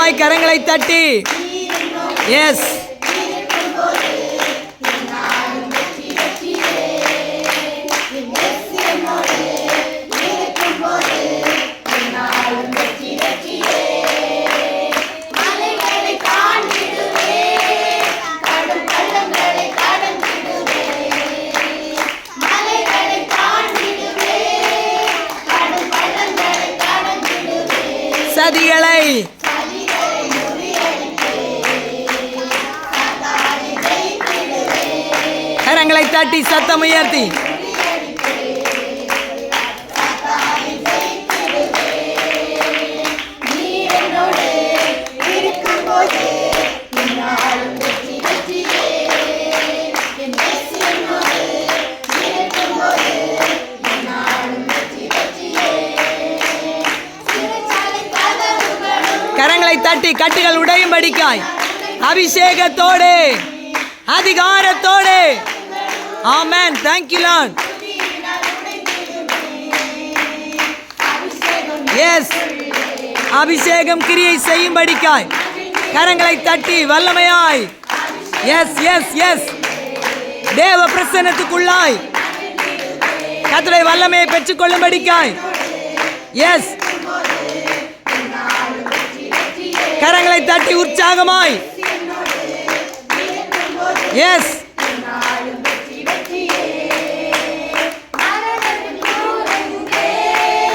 வல்லமையாய் கரங்களை தட்டி எஸ் சதிகளை கரங்களை தட்டி சத்தம் உயர்த்தி கரங்களை தட்டி கட்டுகள் உடையும்படிக்காய் அபிஷேகத்தோடு அதிகாரத்தோடு ஆமென். Thank you Lord. எஸ் அபிஷேகம் கிரியை செய்யும்படிக்காய் கரங்களை தட்டி வல்லமையாய் எஸ் எஸ் எஸ் தேவ பிரசன்னத்துக்குள்ளாய் கர்த்தருடைய வல்லமையை பெற்றுக்கொள்ளும்படிக்காய் எஸ் கரங்களை தட்டி உற்சாகமாய் எஸ்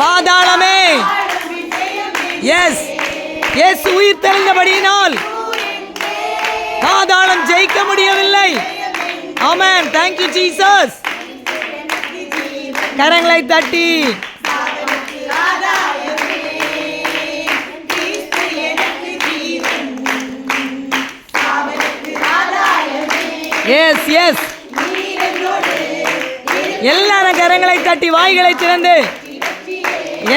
பாதாளமே எஸ் இயேசு உயிர் தெழுந்தபடியினால் பாதாளம் ஜெயிக்க முடியவில்லை. ஆமென். Thank you Jesus. கரங்களை தட்டி எஸ் எஸ் எல்லாரும் கரங்களை தட்டி வாய்களை திறந்து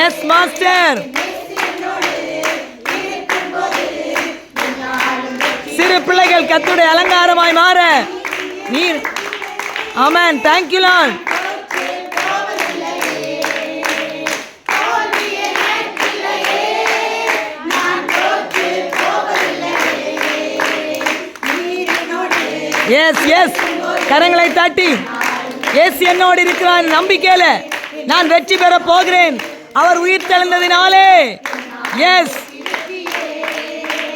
எஸ் மாஸ்டர் சிறு பிள்ளைகள் கர்த்தருடைய அலங்காரமாய் மாற நீர் ஆமென். Thank you Lord. Yes yes கரங்களை தட்டி எஸ் என்னோடு இருக்கிறார் நம்பிக்கையில நான் வெற்றி பெற போகிறேன் அவர் உயிர் தெழுந்ததினாலே எஸ்